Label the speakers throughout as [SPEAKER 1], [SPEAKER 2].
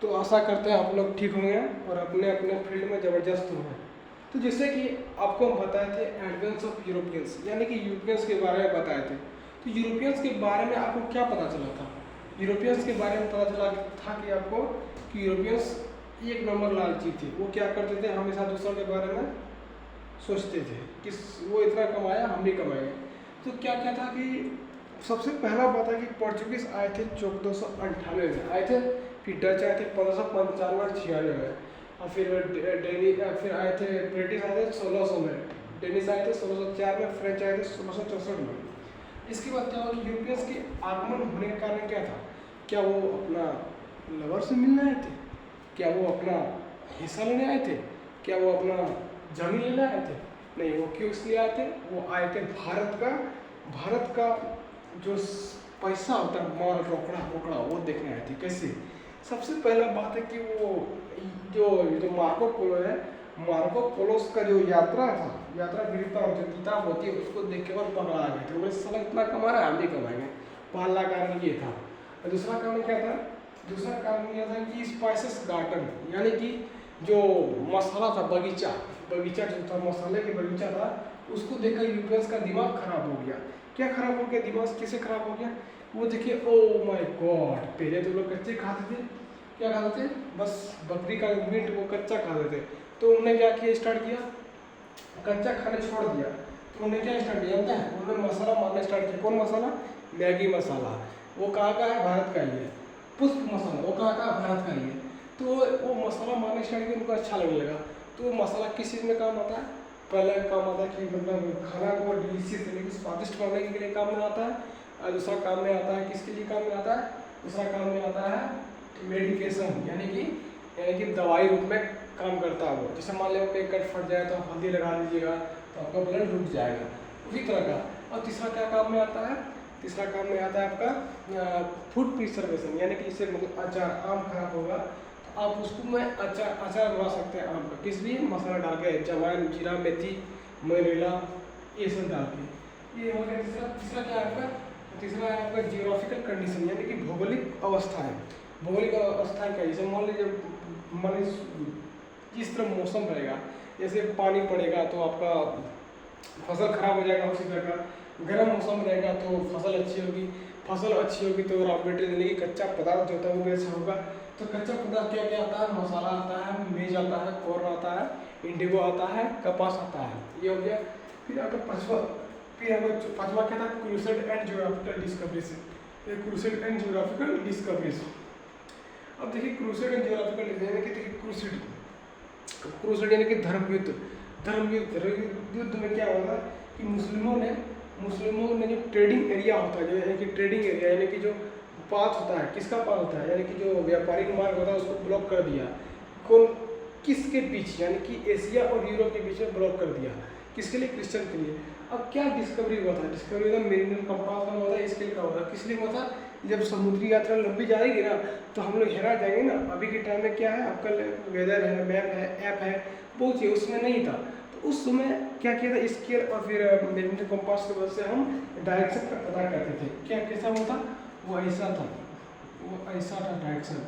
[SPEAKER 1] तो आशा करते हैं आप लोग ठीक होंगे और अपने अपने फील्ड में ज़बरदस्त होंगे। तो जैसे कि आपको हम बताए थे एडवेंस ऑफ यूरोपियंस, यानी कि यूरोपियंस के बारे में बताए थे। तो यूरोपियंस के बारे में आपको क्या पता चला था? यूरोपियंस के बारे में पता चला था कि आपको कि यूरोपियंस एक नंबर लालची थे। वो क्या करते थे, हमेशा दूसरों के बारे में सोचते थे कि वो इतना कमाया हम भी कमाएंगे। तो क्या क्या था कि सबसे पहला बात है कि पोर्चुगीज आए थे 1498 में आए थे, फिर डच आए थे 1595 और 96 में, और फिर आए थे ब्रिटिश आए थे 1600 में, डेनिश आए थे 1604 में, फ्रेंच आए थे 1664 में। इसके बाद क्या हुआ कि यूरोपियंस के आगमन होने का कारण क्या था? क्या वो अपना लवर से मिलने आए थे? क्या वो अपना हिस्सा लेने आए थे? क्या वो अपना जमीन लेने आए थे? नहीं, वो क्यों इसलिए आए थे? वो आए थे भारत का जो पैसा होता है, माल रोकड़ा रोकड़ा, वो देखने आए थे। कैसे? सबसे पहला बात है कि वो जो मार्को पोलो है, मार्को पोलोस का जो यात्रा वृत्तांत जो किताब होती है, उसको देख के वो पगला गए थे। वो साला इतना कमा रहा है, हम भी कमाएंगे। पहला कारण ये था। और दूसरा कारण क्या था? दूसरा कारण यह था कि स्पाइसेस गार्डन, यानी कि जो मसाला था, बगीचा जो था, मसाले के बगीचा था, उसको देखकर यूरोपियंस का दिमाग खराब हो गया। क्या खराब हो गया? दिमाग कैसे खराब हो गया? वो देखिए, ओ माय गॉड, पहले तो लोग कच्चे खाते थे। क्या खाते थे? बस बकरी का मीट वो कच्चा खाते थे। तो उन्होंने क्या किया, स्टार्ट किया, कच्चा खाना छोड़ दिया। तो उन्होंने क्या स्टार्ट किया जानते हैं? उन्होंने मसाला मारना स्टार्ट किया। कौन मसाला? मैगी मसाला। वो कहाँ का है? भारत का ही है। पुष्प मसाला, वो कहाँ का? भारत का ही है। तो वो मसाला मारना स्टार्ट किया, उनको अच्छा लगने लगा। तो मसाला किस चीज़ में काम आता है? पहला काम आता है कि मतलब खाना को डिलीशियस यानी कि स्वादिष्ट बनाने के लिए काम में आता है। और दूसरा काम में आता है, किसके लिए काम में आता है? दूसरा काम में आता है मेडिकेशन, यानी कि दवाई रूप में काम करता है वो। जैसे मान लो पेट कट फट जाए तो आप हल्दी लगा लीजिएगा तो आपका ब्लड रुक जाएगा, उसी तरह का। और तीसरा क्या काम में आता है? तीसरा काम में आता है आपका फूड प्रिजर्वेशन, यानी कि जैसे मतलब अचार, आम खराब होगा तो आप उसको में अचार बना सकते हैं आम का। किस लिए? मसाला डाल के, जवाइन, जीरा, मेथी, मरीला, ये सब डाल के। ये हो गया तीसरा। तीसरा क्या है आपका? तीसरा है आपका जियोग्राफिकल कंडीशन, यानी कि भौगोलिक अवस्था है। भौगोलिक अवस्था क्या है? जैसे मान लीजिए किस तरह मौसम रहेगा, जैसे पानी पड़ेगा तो आपका फसल खराब हो जाएगा, उसी तरह का गर्म मौसम रहेगा तो फसल अच्छी होगी। फसल अच्छी होगी तो रॉ मटेरियल यानी कि कच्चा पदार्थ जो होता है वो भी अच्छा होगा। तो कच्चा पदार्थ क्या क्या आता है? मसाला आता है, मेज आता है, कॉर्न आता है, इंडिगो आता है, कपास आता है। ये हो गया। फिर आपका पांचवा क्या था? Crusade and geographical discoveries. Crusade and geographical discoveries. अब देखिए क्रूसेड एंड ज्योग्राफिकल यानी कि देखिए क्रूसेड यानी कि धर्म युद्ध में क्या होगा कि मुस्लिमों ने जो ट्रेडिंग एरिया होता है, जो यानी कि ट्रेडिंग एरिया यानी कि जो पाथ होता है, किसका पाथ होता है, यानी कि जो व्यापारिक मार्ग होता है उसको ब्लॉक कर दिया। कौन? किसके बीच? यानी कि एशिया और यूरोप के बीच में ब्लॉक कर दिया। किसके लिए? क्रिश्चियन के लिए। अब क्या डिस्कवरी हुआ था? डिस्कवरी हुआ मेरिडियन कंपास का हुआ था, इसके लिए का हुआ था, किस लिए हुआ था? जब समुद्री यात्रा लंबी जाएगी ना तो हम लोग हेरा जाएंगे ना। अभी के टाइम में क्या है, आपका वेदर है, मैप है, ऐप है, बहुत चीज़ उसमें नहीं था। तो उस समय क्या किया था? स्केल और फिर मेरिडियन कंपास की वजह से हम डायरेक्शन का पता करते थे। क्या कैसा होता? वो ऐसा था डायरेक्शन,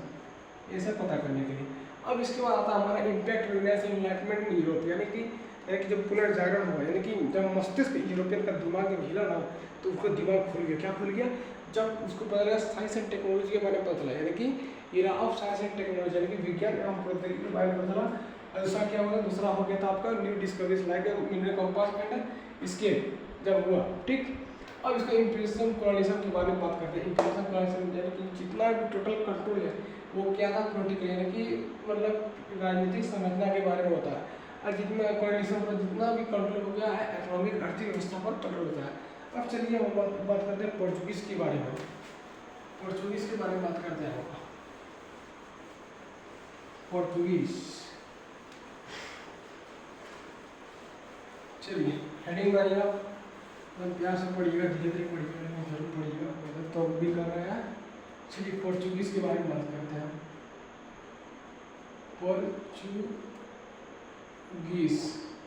[SPEAKER 1] ऐसा पता करने के लिए। अब इसके बाद आता है हमारा इम्पैक्ट रिनेस एनलाइटमेंट इन यूरोप, यानी कि जब पुनर्जागरण हुआ, यानी कि जब मस्तिष्क यूरोपियन का दिमाग जब हिला ना तो उसका दिमाग खुल गया। क्या खुल गया? जब उसको पता लगा साइंस एंड टेक्नोलॉजी के बारे में पता चला, यानी कि era of science and technology, यानी कि विज्ञान एवं प्रौद्योगिकी के बारे में पता चला। और दूसरा क्या होगा? दूसरा हो गया था आपका new discoveries like mineral compass and scale जब हुआ। ठीक। अब इसका इम्प्रेशन कोलोनिज्म के बारे में बात करते हैं। इम्प्रेशन कोलोनिज्म यानी कि जितना भी टोटल कंट्रोल है वो क्या था? पॉलिटिकल, यानी कि मतलब राजनीतिक संरचना के बारे में होता है। और जितना कोलोनिज्म पर जितना भी कंट्रोल हो गया है, इकोनॉमिक आर्थिक व्यवस्था पर कंट्रोल होता है। अब चलिए हम बात करते हैं पोर्चुगीज के बारे में। पोर्चुगीज के बारे में बात करते हैं। पोर्चुगीज, चलिए हेडिंग बनाइएगा, तो प्यार से पढ़िएगा, धीरे धीरे पढ़िएगा, जरूर पढ़िएगा, मतलब तो भी कर रहे हैं। चलिए पोर्चुगीज के बारे में बात करते हैं। पोर्चुगीज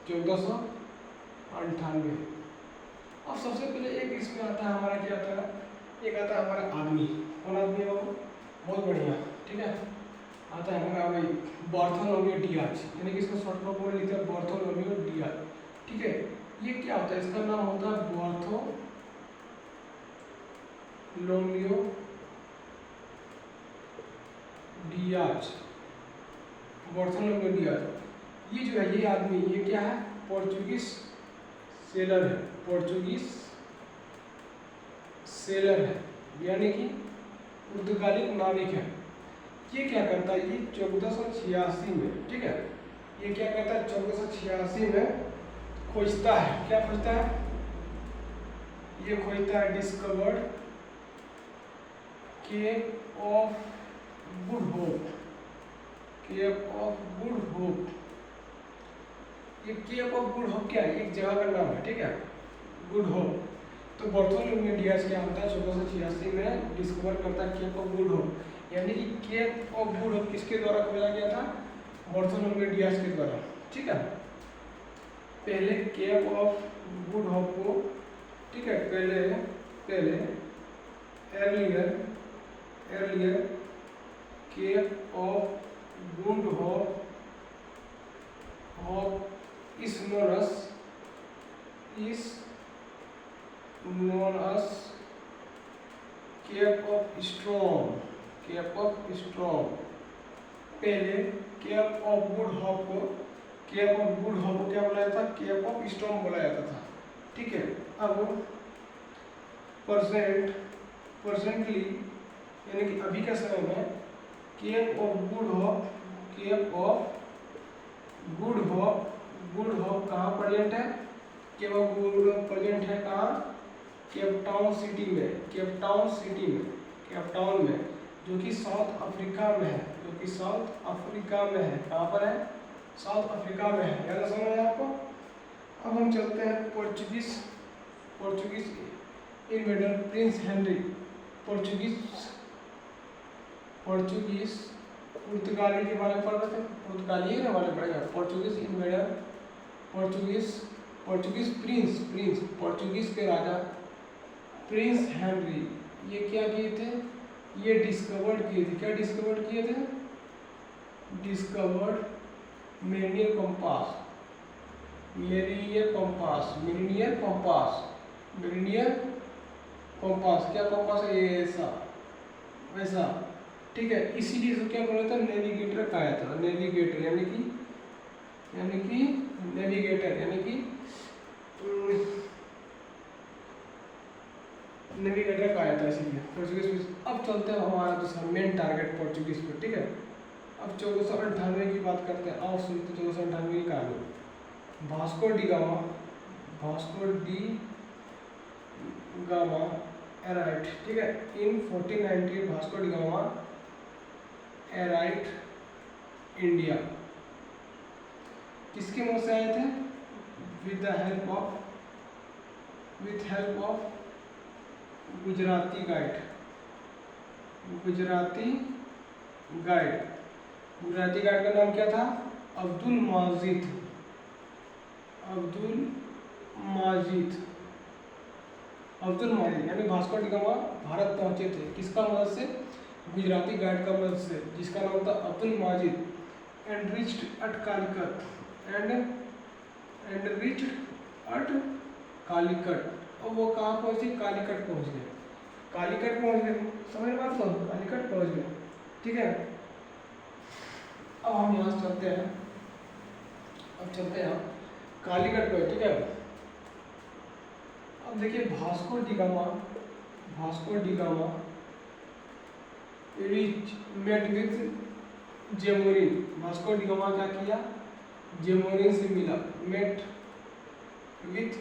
[SPEAKER 1] 1498। अब सबसे पहले एक इसमें आता है हमारा, क्या आता है? एक आता है हमारा आदमी। कौन आदमी है वो? बहुत बढ़िया, ठीक है। आता है हमारा भाई बार्थोलोम्यू डियाज, यानी कि इसको शॉर्ट फॉर्म में लिखते हैं बार्थोलोम्यू डियाज। ठीक है, ये क्या होता है, इसका नाम होता है बार्थोलोम्यू डियाज, बार्थोलोम्यू डियाज। ये जो है, ये आदमी, ये क्या है, पोर्चुगीज सेलर है, पोर्चुगीज सेलर है, यानी कि पुर्तगाली नाविक है। ये क्या करता है, ये 1486 में, ठीक है, ये क्या करता है 1486 में खोजता है, क्या खोजता है, ये खोजता है discovered cape of good hope, cape of good hope. ये केप ऑफ गुड होप क्या है, एक जगह का नाम है, ठीक है, गुड होप। तो बार्थोलोम्यू डियाज क्या होता है, 1486 में डिस्कवर करता है केप ऑफ गुड होप, यानी कि केप ऑफ गुड होप किसके द्वारा खोजा गया था, बार्थोलोम्यू डियाज के द्वारा। ठीक है, पहले केप ऑफ गुड होप को, ठीक है, पहले earlier cape of good hope is known as Cape of Storm, Cape of Storm। पहले केप ऑफ गुड होप को क्या बुलाया था, केप ऑफ स्टॉर्म बुलाया जाता था। ठीक है, अब प्रेजेंटली यानी कि अभी के समय में केप ऑफ गुड होप कहाँ प्रेजेंट है, cape of good hope present है कहाँ, केप टाउन में, जो कि साउथ अफ्रीका में है, कहाँ पर है, साउथ अफ्रीका में है, याद समझ आया आपको। अब हम चलते हैं पोर्चुगीज इन्वेडर प्रिंस हेनरी, पुर्तगाली के बारे में पढ़ रहे थे, पुर्तगाली के बारे में पढ़ेगा, पोर्चुगीज इन्वेडर, पोर्चुगीज पोर्चुगीज के राजा प्रिंस हेनरी, ये क्या किए थे, ये डिस्कवर्ड किए थे, क्या डिस्कवर्ड किए थे, डिस्कवर्ड मेरिनियर कंपास, क्या कंपास है, ये ऐसा वैसा। ठीक है, इसीलिए इसको क्या बोला था, नेविगेटर कहा जाता था, नेविगेटर यानी कि नेविगेटर कहा जाता है इसीलिए पोर्चुगीज। अब चलते हैं हमारा दूसरा मेन टारगेट पोर्चुगीज पे। ठीक है, अब 1498 की बात करते हैं, आओ सुनते 1498 की कहानी। वास्को डी गामा एराइट, ठीक है, इन 1490 वास्को डी गामा एराइट इंडिया। किसके मुंह से आए थे, with help of Gujarati guide. Gujarati guide का नाम क्या था, अब्दुल माजिद यानी वास्को डी गामा भारत पहुंचे थे, किसका मदद से, गुजराती गाइड का मदद से, जिसका नाम था Abdul Majid, and reached at Calicut. और वो कहाँ पहुंचे, कालीकट पहुंच गए, समझ में बात को, कालीकट पहुंच गए। ठीक है, अब हम यहाँ से चलते हैं, कालीकट पे। ठीक है, अब देखिए Vasco da Gama met with Zamorin. Vasco da Gama क्या किया, जेमोरिन से मिला, met with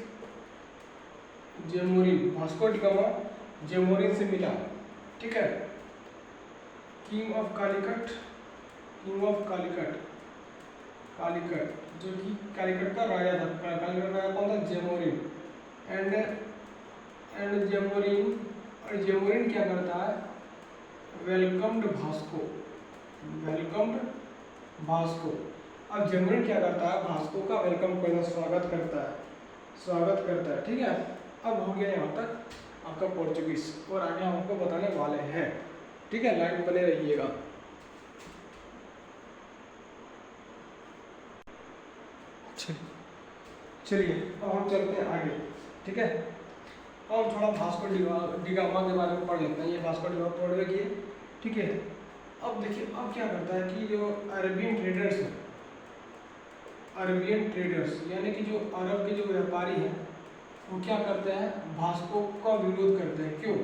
[SPEAKER 1] Zamorin, Vasco da Gama Zamorin से मिला। ठीक है, किंग ऑफ कालीकट, जो कि कालीकट का राजा था, कालीकट का राजा कौन था, जेमोरिन। एंड जेमोरिन क्या करता है, वेलकम्ड भास्को। अब जेमोरिन क्या करता है, भास्को का वेलकम करना, स्वागत करता है। ठीक है, अब हो गया यहाँ तक आपका पोर्चुगीज, और आगे हम आपको बताने वाले हैं। ठीक है, लाइन बने रहिएगा। चलिए अब हम चलते हैं आगे, ठीक है। अब हम थोड़ा वास्को डी गामा के बारे में पढ़ लेते हैं। ये वास्को डी गामा पढ़ रखिए, ठीक है। अब देखिए अब क्या करता है कि जो अरबियन ट्रेडर्स हैं, अरबियन ट्रेडर्स यानी कि जो अरब के जो व्यापारी हैं वो क्या करते हैं, वास्को का विरोध करते हैं। क्यों?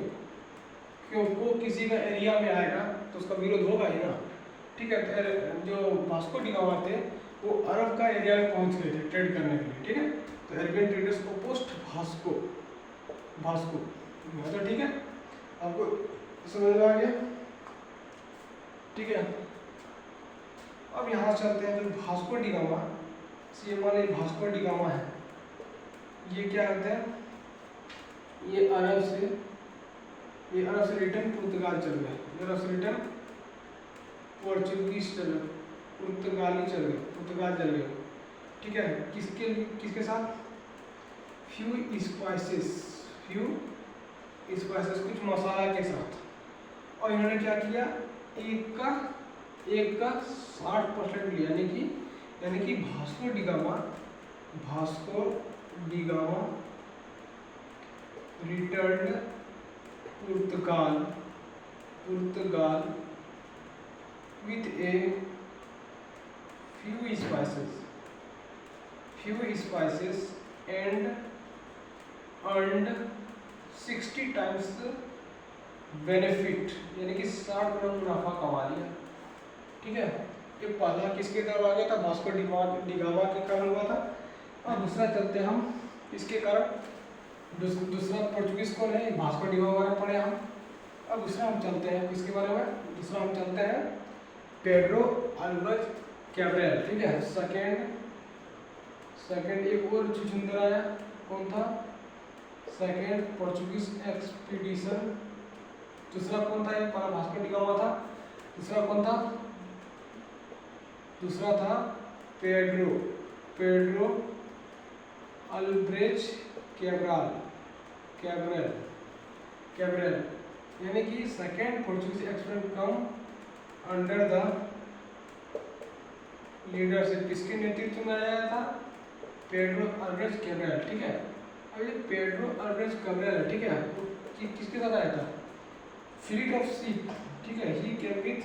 [SPEAKER 1] क्यों? वो किसी का एरिया में आएगा तो उसका विरोध होगा ही ना, ठीक है। तो जो वास्को डी गामा थे वो अरब का एरिया में पहुंच गए थे ट्रेड करने के लिए, ठीक है। तो अरबियन ट्रेडर्स को पोस्ट वास्को, वास्को तो ठीक है, आपको समझ में आ गया, ठीक है। अब यहाँ चलते हैं जो वास्को डी गामा, ये हमारे वास्को डी गामा है, ये क्या करते हैं, ये अरब से रिटर्न पुर्तगाल चल गए, अरब से रिटर्न पोर्चुगीज चल गए, पुर्तगाली चल गए, पुर्तगाल चल गए, ठीक है। किसके साथ? फ्यू स्पाइसेस कुछ मसाला के साथ। और इन्होंने क्या किया, एक का 60% लिया, यानी कि Vasco da gamma return Portugal with a few spices and earned 60 times benefit, यानी कि 60 गुना मुनाफा कमा लिया, ठीक है। ये पहला किसके कारण आ गया था, वास्को डी गामा के कारण हुआ था। और दूसरा चलते हैं हम इसके कारण, दूसरा पोर्चुगीज कौन है, वास्को डी गामा बारे में पढ़े हम। अब दूसरा हम चलते हैं किसके बारे में, दूसरा हम चलते हैं पेड्रो अल्वारेज कैब्रल, ठीक है। सेकंड एक और चुचुंदर आया, कौन था, सेकंड पोर्चुगीज एक्सपीडिशन। दूसरा कौन था, ये पहला वास्को डी गामा था, दूसरा कौन था, दूसरा था पेड्रो अल्वारेज कैब्रल, यानी कि second Portuguese expedition come under the leadership, किसके नेतृत्व में आया था, पेड्रो अल्वारेज कैब्रल, ठीक है। अब ये पेड्रो अल्वारेज कैब्रल है, ठीक है, तो किसके साथ आया था, फ्लीट ऑफ शिप, ठीक है। ही केम विथ,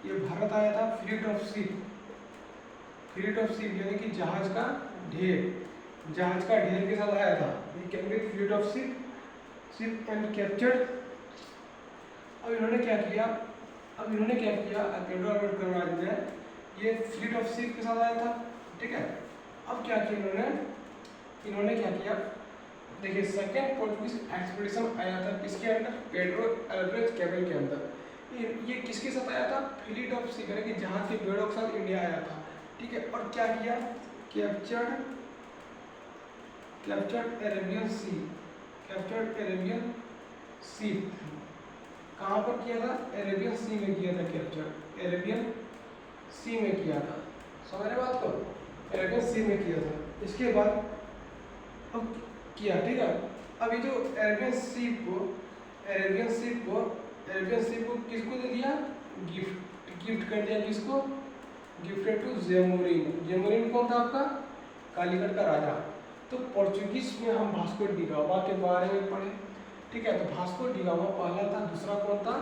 [SPEAKER 1] ये भारत आया था, फ्लीट ऑफ शिप यानी कि जहाज का ढेर के साथ आया था। He came with fleet of ship and captured. अब इन्होंने क्या किया, पेड्रो अल्वारेज कैब्रल ने ये फ्लीट ऑफ शिप के साथ आया था, ठीक है। अब क्या किया इन्होंने क्या किया, देखिए सेकंड पोर्चुगीज एक्सपीडिशन आया था किसके अंदर, पेड्रो अल्वारेज कैब्रल के अंदर। ये किसके साथ आया था, फ्लीट ऑफ शिप यानी कि जहाज के बेड़ों के साथ इंडिया आया था, ठीक है। और क्या किया, कैप्चर्ड अरेबियन सी, कहाँ पर किया था, अरेबियन सी में किया था कैप्चर, अरेबियन सी में किया था, समझ रहे बात को, अरेबियन सी में किया था। इसके बाद अब किया, ठीक है। अब ये जो अरेबियन सी को किसको दे दिया, गिफ्ट कर दिया, किसको, गिफ्टेड टू जेमोरिन कौन था आपका, कालीकट का राजा। तो पोर्चुगीज में हम वास्को डी गामा के बारे में पढ़े, ठीक है। तो वास्को डी गामा पहला था, दूसरा कौन था,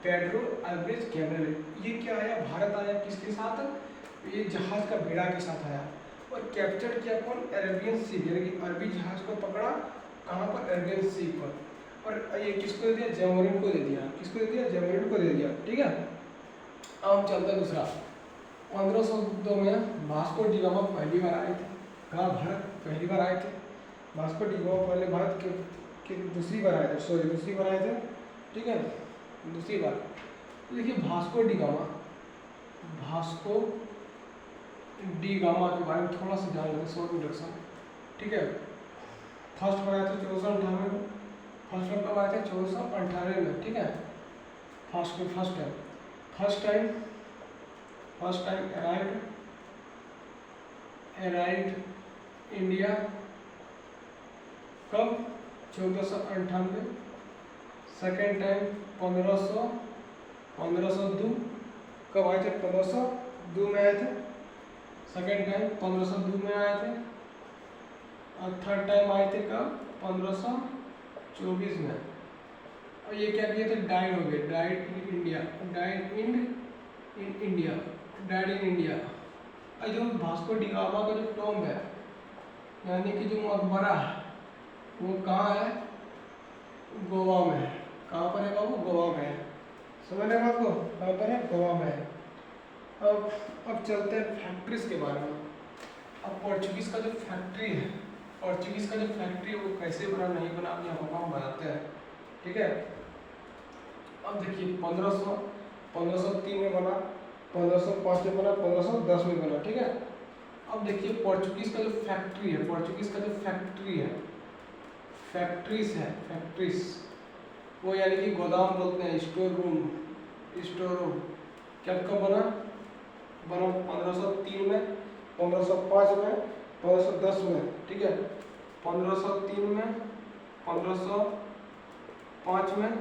[SPEAKER 1] पेड्रो अल्वारेज कैब्रल। ये क्या आया, भारत आया, किसके साथ, ये जहाज का बेड़ा के साथ आया। और कैप्चर किया कौन, अरेबियन सी, यानी कि अरबी जहाज को पकड़ा, कहाँ पर, अरेबियन सी पर। और ये किसको दे दिया, जेमोरिन को दे दिया, किसको दे दिया, जेमोरिन को दे दिया, ठीक है। अब हम चलते हैं दूसरा, 1502 में वास्को डी गामा पहली बार आए थे, कहाँ, भारत पहली बार आए थे। वास्को डी गामा पहले भारत के दूसरी बार आए थे, ठीक है, दूसरी बार। देखिए वास्को डी गामा के बारे में थोड़ा सा जान लेते हैं, शॉर्ट इंट्रोडक्शन, ठीक है। फर्स्ट बार आए थे 1498 में, फर्स्ट बार कब आए थे, 1498 में, ठीक है। फर्स्ट टाइम अराइव्ड इंडिया कब, 1498। सेकेंड टाइम 1502, कब आए थे, 1502 में आए थे। सेकेंड टाइम 1502 में आए थे। और थर्ड टाइम आए थे कब? 1524 में। और ये क्या किए थे? डाइड हो गए, died in India, died in India, died in India. और जो वास्को डी गामा का जो टॉम्ब है, यानी कि जो मकबरा है, वो कहाँ है? गोवा में है। कहाँ पर है बाबू? गोवा में है। समझ रहे बात को? कहाँ पर है? गोवा में है। अब चलते हैं फैक्ट्रीज के बारे में। अब पोर्चुगीज का जो फैक्ट्री है, पोर्चुगीज का जो फैक्ट्री है वो कैसे बना नहीं बना अब यहाँ हम बताते हैं, ठीक है। अब देखिए 1503 में बना, 1505 में बना, 1510 में बना, ठीक है। अब देखिए पोर्चुगीज का जो फैक्ट्री है, पोर्चुगीज का जो फैक्ट्री है, फैक्ट्रीज है, फैक्ट्रीज, वो यानी कि गोदाम बोलते हैं, स्टोर रूम, स्टोर रूम। क्या कब बना? बना 1503 में, 1505 में, 1510 में, ठीक है। 1503 में, 1505 में,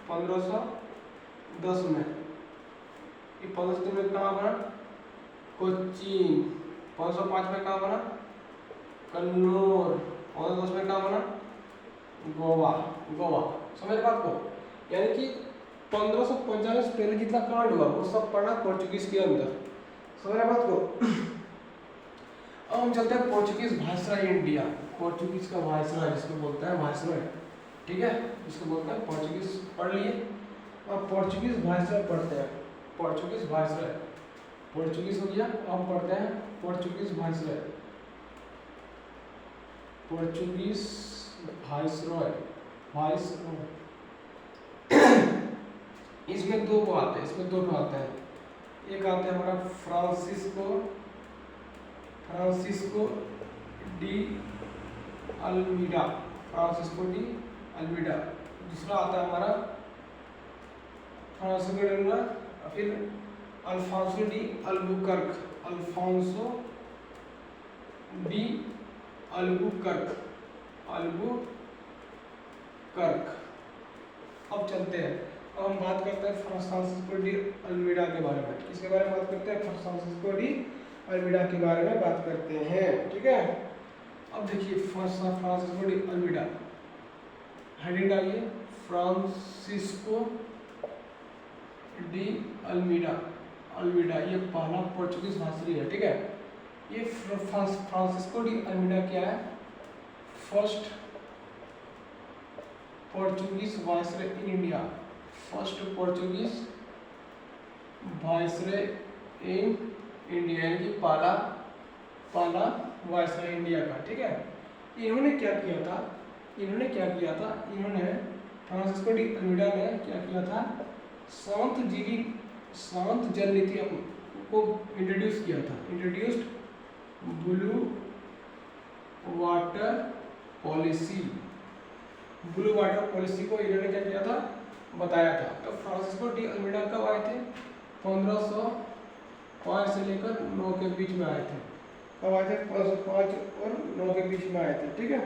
[SPEAKER 1] 1510 में। ये 1503 में कहाँ बना? कोचीन। 1505 में कहाँ बना? कन्नौर। 1510 में कहाँ बना? गोवा, गोवा। समझ बात को? यानी कि 1595 से पहले जितना कांड हुआ वो सब पड़ा पोर्चुगीज के अंदर। समझ रहे बात को? अब हम चलते हैं पोर्चुगीज वायसराय इंडिया। पोर्चुगीज का वायसराय जिसको बोलते हैं वायसराय, ठीक है, जिसको बोलते हैं पोर्चुगीज पढ़ लिए। अब पोर्चुगीज वायसराय पढ़ते हैं, पोर्चुगीज वायसराय, पोर्चुगीज हो गया। अब पढ़ते हैं Portuguese viceroy, Portuguese viceroy, viceroy. इसमें दो को आते हैं, इसमें दो को आते हैं। एक आते हैं हमारा Francisco, Francisco de Almeida, Francisco de Almeida. दूसरा आता है हमारा फ्रांसिस्को डी अल्मीडा, फिर Alfonso de Albuquerque, Alfonso de Albuquerque, Albuquerque. अब चलते हैं, अब हम बात करते हैं फ्रांसिस्को डी अल्मीडा के बारे में। किसके बारे में बात करते हैं? फ्रांसिस्को डी अल्मीडा के बारे में बात करते हैं, ठीक है। अब देखिए फ्रांसिस्को डी अल्मीडा, हेडिंग डालिए फ्रांसिस्को डी अल्मीडा, अल्मीडा ये पहला पोर्चुगीज वायसराय है, ठीक है। ये फ्रांसिस्को डी अल्मीडा क्या है? First Portuguese viceroy in India, first Portuguese viceroy in India, यानी कि पहला वायसराय इंडिया का, ठीक है। इन्होंने क्या किया था? इन्होंने क्या किया था? इन्होंने फ्रांसिस्को डी अल्मीडा ने क्या किया था? शांत जल नीति को इंट्रोड्यूस किया था, introduced blue water policy, blue water policy को इन्होंने क्या किया था? बताया था। तो फ्रांसिस्को डी अल्मीडा कब आए थे? 1505 से लेकर 9 के बीच में आए थे। कब आए थे? 1505 और 9 के बीच में आए थे, ठीक है।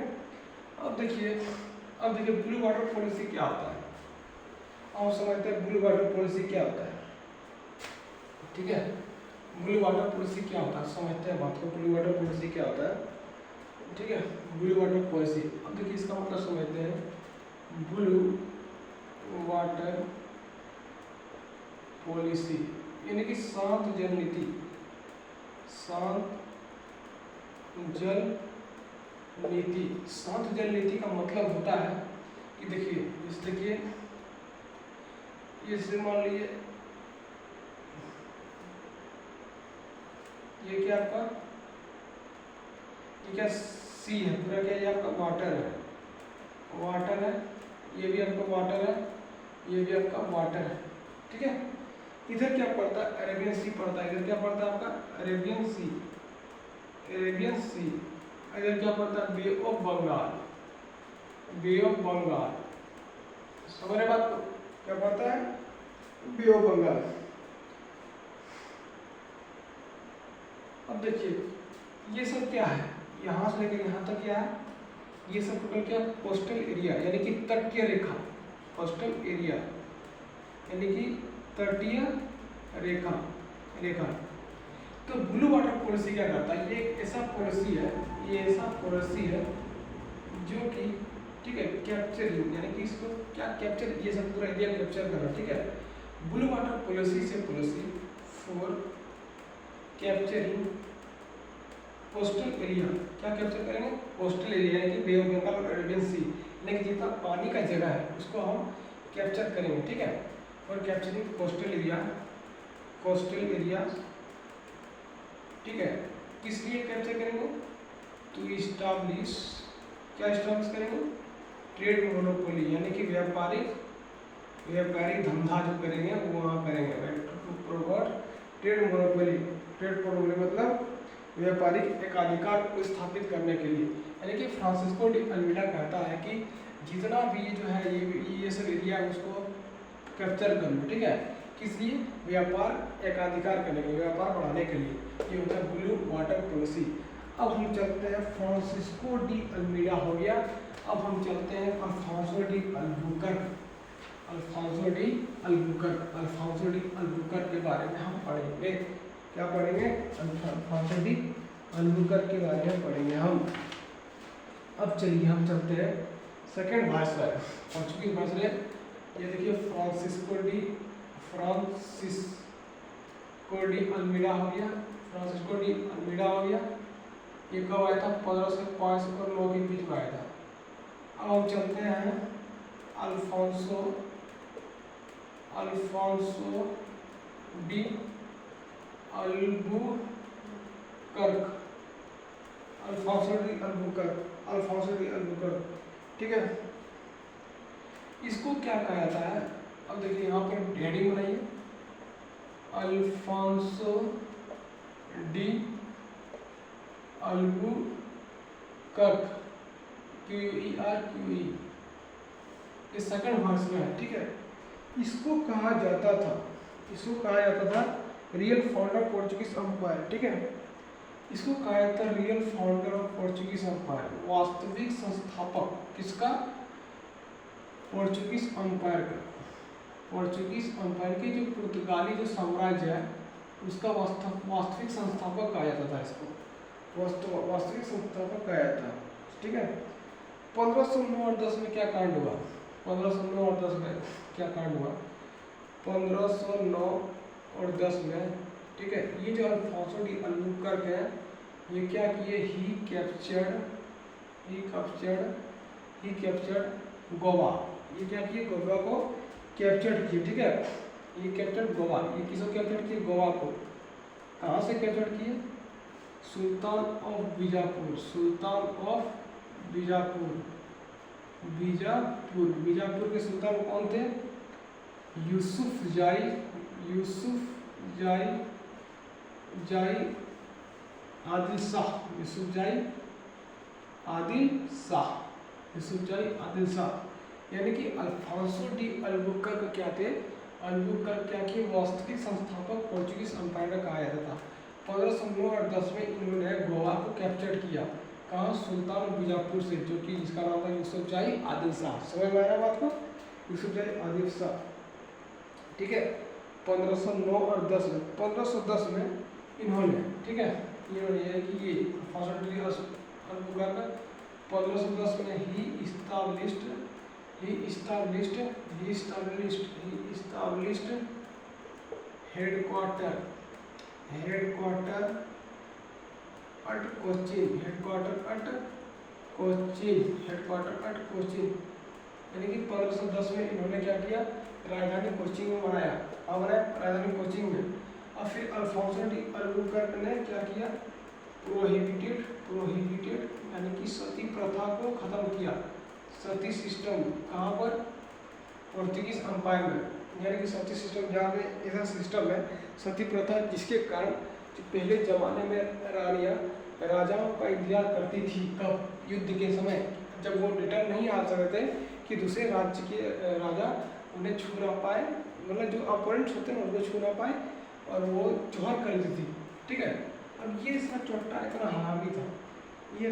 [SPEAKER 1] अब देखिए ब्लू वाटर पॉलिसी क्या होता है। अब समझते हैं ब्लू वाटर पॉलिसी क्या होता है, ठीक है। ब्लू वाटर पॉलिसी क्या होता है समझते हैं बात को। ब्लू वाटर पॉलिसी क्या होता है, ठीक है। ब्लू वाटर पॉलिसी, अब देखिए इसका मतलब समझते हैं। ब्लू वाटर पॉलिसी यानी कि शांत जल नीति, शांत जल नीति। शांत जल नीति का मतलब होता है कि देखिए ये मान लीजिए ये क्या आपका, ये क्या सी है, पूरा क्या ये आपका वाटर है, वाटर है, ये भी आपका वाटर है, ये भी आपका वाटर है, ठीक है। इधर क्या पड़ता है? अरेबियन सी पड़ता है। इधर क्या पड़ता है आपका? Arabian Sea, Arabian Sea. इधर क्या पड़ता है? Bay of Bengal, Bay of Bengal. समझ रहे बात को? क्या पड़ता है? Bay of Bengal. अब देखिए ये सब क्या है, यहाँ से लेकर यहाँ तक क्या है, ये सब टोटल क्या? कोस्टल एरिया यानी कि तटीय रेखा, कोस्टल एरिया यानी कि तटीय रेखा, तो ब्लू वाटर पॉलिसी क्या करता है, ये एक ऐसा पॉलिसी है, ये ऐसा पॉलिसी है जो कि ठीक है कैप्चरिंग, यानी कि इसको क्या कैप्चर, ये सब पूरा एरिया कैप्चर करना, ठीक है। ब्लू वाटर पॉलिसी से policy for capturing coastal area, क्या कैप्चर करेंगे, कोस्टल एरिया यानी कि बे ऑफ बंगाल और अरेबियन सी, यानी कि जितना पानी का जगह है उसको हम कैप्चर करेंगे, ठीक है। और capturing coastal area, coastal area, ठीक है, किस लिए कैप्चर करेंगे, टू इस्टाब्लिश, क्या इस्टाब्लिश करेंगे, ट्रेड मोनोपोली, यानी कि व्यापारिक धंधा जो करेंगे वो वहाँ करेंगे, to provide trade monopoly, trade monopoly मतलब व्यापारिक एकाधिकार को स्थापित करने के लिए, यानी कि फ्रांसिस्को डी अल्मीडा कहता है कि जितना भी जो है ये सब एरिया है उसको कैप्चर कर लो, ठीक है, किस लिए, व्यापार एकाधिकार करने के लिए, व्यापार बढ़ाने के लिए, ये होता है ब्लू वाटर पॉलिसी। अब हम चलते हैं, फ्रांसिस्को डी अल्मीडा हो गया, अब हम चलते हैं Alfonso de Albuquerque, Alfonso de Albuquerque के बारे में हम पढ़ेंगे, क्या पढ़ेंगे, अल्फांसो डी अल्बुकर्क के बारे में पढ़ेंगे हम। अब चलिए हम चलते हैं सेकेंड वाइसरॉय, पोर्चुगीज वाइसरॉय, ये देखिए फ्रांसिस्को डी अल्मीडा हो गया, फ्रांसिस्को डी अल्मीडा हो गया, ये कब आया था, 1505 और 9 के बीच में आया था। अब हम चलते हैं Alfonso de Albuquerque, Alfonso de Albuquerque, ठीक है। इसको क्या कहा जाता है, अब देखिए यहाँ पर हेडिंग बनाइए, अल्फांसो डी अल्बुकर्क, QERQE, ये सेकंड वर्ष में है, ठीक है। इसको कहा जाता था रियल फाउंडर पोर्चुगीज एम्पायर, ठीक है, इसको कहा जाता है real founder of Portuguese empire, वास्तविक संस्थापक किसका, पोर्चुगीज एम्पायर का, पोर्चुगीज एम्पायर की जो पुर्तगाली जो साम्राज्य है उसका वास्तविक संस्थापक कहा जाता था, इसको वास्तविक संस्थापक कहा जाता, ठीक है। 1509 और 10 में क्या कांड हुआ, 1509 और 10 में क्या कांड हुआ, 1509 और 10 में, ठीक है, ये जो अल्फांसो डी अल्बुकर्क है ये क्या किए, ही कैप्चर्ड गोवा, ये क्या किए, गोवा को कैप्चर किए, ठीक है, ये कैप्चर गोवा, ये किसको कैप्चर किए, गोवा को, कहाँ से कैप्चर किए, सुल्तान ऑफ बीजापुर के सुल्तान कौन थे, यूसुफ जाई आदिल शाह, यानी कि अल्फांसो डी अल्बुकर्क क्या थे, अल्बुकर्क क्या किए, वास्तविक संस्थापक पोर्चुगीज एम्पायर का कहा जाता था। 1509 और 10 में इन्होंने गोवा को कैप्चर किया, कहाँ, सुल्तान बीजापुर से, जो कि जिसका नाम था यूसुफ जाई आदिल शाह, समझ में आया बात को, यूसुफ जाई आदिल शाह, ठीक है। 1509 और 10 में, 1510 में इन्होंने, ठीक है, इन्होंने ये कि ये अल्फांसो अल्बुकर्क 1510 में ही इस्टाब्लिश्ड हेडक्वार्टर एट कोचीन, यानी कि 1510 में इन्होंने क्या किया, राजधानी कोचीन में बनाया, राजधानी कोचीन में। और फिर अल्फांसो डी अल्बुकर्क ने क्या किया, प्रोहिबिटेड यानी कि सती प्रथा को खत्म किया, सती सिस्टम कहाँ पर, पोर्चुगीज एम्पायर में, यानी कि सती सिस्टम, जहाँ पे ऐसा सिस्टम है सती प्रथा, जिसके कारण पहले जमाने में रानियाँ राजाओं का इंतजार करती थी, कब, युद्ध के समय, जब वो रिटर्न नहीं आ सकते कि दूसरे राज्य के राजा उन्हें छू ना पाए, मतलब जो अपोनेंट्स होते हैं उनको छू ना पाए, और वो जोहर कर देती थी, ठीक है। अब ये इसका चोट्टा इतना हरामी था, ये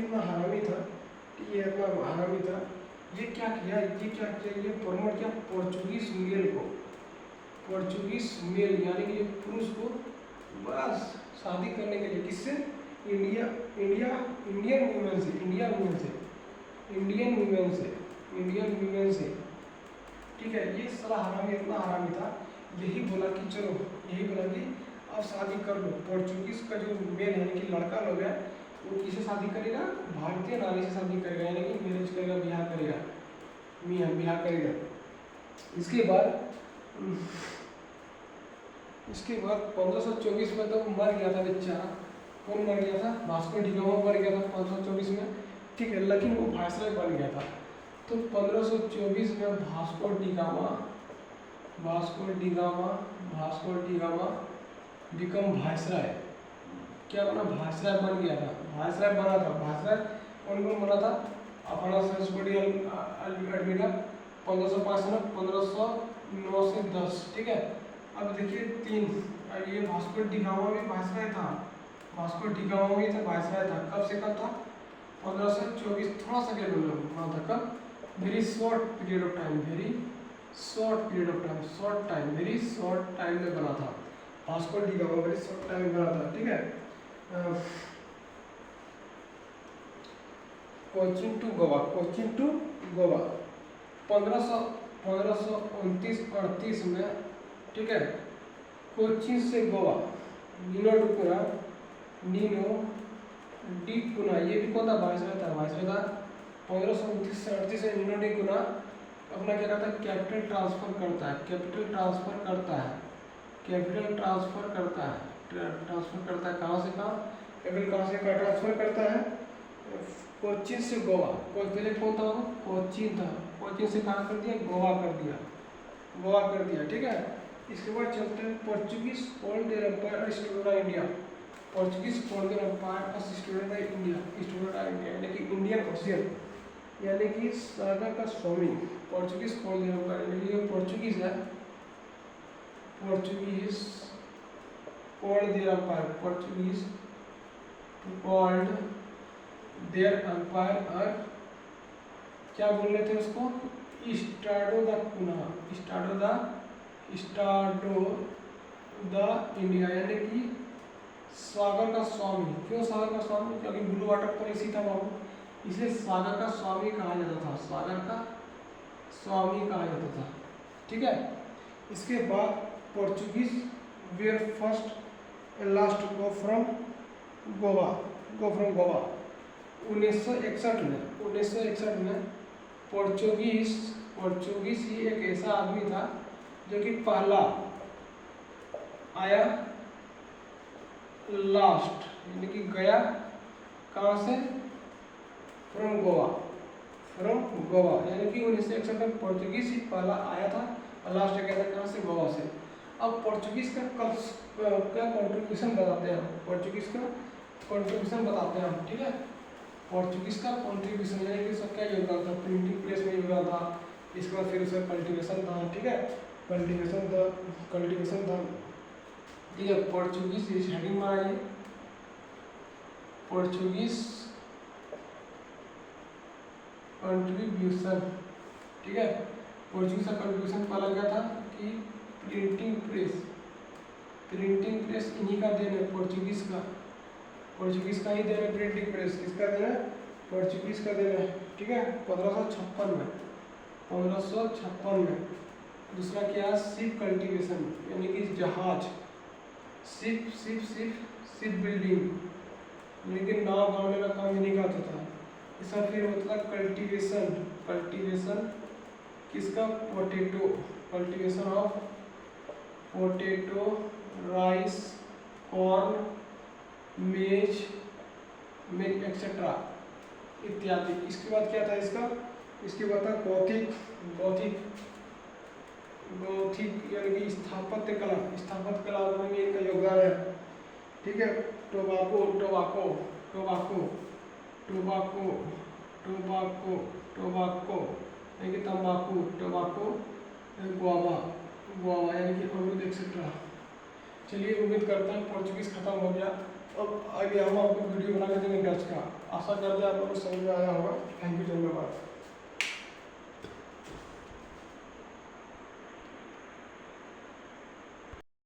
[SPEAKER 1] क्या किया, ये प्रमोट किया पोर्चुगीज मेल यानी कि पुरुष को बस शादी करने के लिए किससे? इंडिया इंडिया इंडियन वुमेन से, इंडियन वुमेन से, इंडियन वुमेन से, इंडियन वुमेन से। ठीक है, ये साला हरामी इतना हरामी था, यही बोला कि चलो, यही बोला कि आप शादी कर लो। पोर्चुगीज का जो मेन है कि लड़का लोग है वो किसे शादी करेगा? भारतीय नारी से शादी करेगा, यानी कि मैरिज करेगा, ब्याह करेगा, मियाँ ब्याह करेगा। इसके बाद 1524 में तो मर गया था बेचारा। कौन मर गया था? वास्को डी गामा मर गया था 1524 में। ठीक है, लेकिन वो वायसराय बन गया था। तो 1524 में Vasco da gamma become viceroy. क्या बना? वायसराय बन गया था, वायसराय बना था। वायसराय कौन बना था? अफानासियोस कोडी अल्मीडा 1505 में 1509 से 10। ठीक है, अब देखिए 3, ये वास्को डी गामा भी वायसराय था, वास्को डी गामा भी था वायसराय था। कब से कब था? 1524, थोड़ा सा गैप बना था। कब? Very short period of time, very short period of time, short time, very short time में बना था Vasco da gamma, very short time में बना था। ठीक है, कोचीन टू गोवा, कोचीन टू गोवा 1529-38 में। ठीक है, कोचीन से गोवा, नीनो डी कुना, ये भी कौन था? वायसराय था, वायसराय था। 1529 से 38 में नीनो डी कुना अपना क्या करता है? कैपिटल ट्रांसफर करता है, कैपिटल ट्रांसफर करता है, कैपिटल ट्रांसफर करता है, ट्रांसफर करता है। कहाँ से कहाँ? कैपिटल कहाँ से कहाँ ट्रांसफर करता है? कोचीन से गोवा। पहले कौन था? कोचीन था, कोचीन से कहाँ कर दिया? गोवा कर दिया, गोवा कर दिया। ठीक है, इसके बाद चलते हैं Portuguese hold their empire student India. Portuguese hold their empire student India, student India यानी कि इंडियन ओशियन, यानी कि सागर का स्वामी। पोर्चुगीज होल्ड देयर एम्पायर, यानी कि पोर्चुगीज है, Portuguese hold their empire, Portuguese hold their empire. और क्या बोल रहे थे उसको? स्टाडो द कुना, स्टाडो द इंडिया, यानी कि सागर का स्वामी। क्यों सागर का स्वामी? क्योंकि ब्लू वाटर पर इसी था बाबू, इसे सागर का स्वामी कहा जाता था, सागर का स्वामी कहा जाता था। ठीक है, इसके बाद Portuguese were first and last go from Goa, 1961 में पोर्चुगीज ही एक ऐसा आदमी था जो कि पहला आया, लास्ट यानी कि गया कहाँ से? फ्रॉम गोवा, यानी कि 1961 में पोर्चुगीज ही पहला आया था और लास्ट गया था कहाँ से? गोवा से। अब पोर्चुगीज का क्या कॉन्ट्रीब्यूशन बताते हैं, पोर्चुगीज का कॉन्ट्रीब्यूशन बताते हैं हम। ठीक है, पोर्चुगीज का कॉन्ट्रीब्यूशन यानी कि इसका क्या योगदान था? प्रिंटिंग प्रेस में योगदान था, इसके बाद फिर उसका कल्टीवेशन था। ठीक है, कल्टीवेशन था। ठीक है, पोर्चुगीज इस हेडिंग में आइए, पोर्चुगीज कंट्रीब्यूशन। ठीक है, पोर्चुगीज का कंट्रीब्यूशन पहला क्या था कि प्रिंटिंग प्रेस इन्हीं का देन है, पोर्चुगीज का ही देन है प्रिंटिंग प्रेस। किसका देन है? पोर्चुगीज का देन है। ठीक है, 1556 में। दूसरा क्या है? शिप कल्टीवेशन, यानी कि जहाज, शिप बिल्डिंग, यानी कि नाव बनाने का काम इन्हीं का होता था। इसका फिर होता था कल्टीवेशन किसका? Potato, cultivation of potato, rice, corn, मेज एक्सेट्रा इत्यादि। इसके बाद क्या था इसका? इसके बाद था गौथिक यानी कि स्थापत्य कला में इनका योगदान है। ठीक है, टोबाको यानी कि तंबाकू, गुआवा यानी कि अमरूद एक्सेट्रा। चलिए, उम्मीद करता हूँ पोर्चुगीज खत्म हो गया। अब आगे हम आपको वीडियो बना के देंगे डच का। आशा करते हैं आप लोगों को समझ में आया होगा। थैंक यू, धन्यवाद।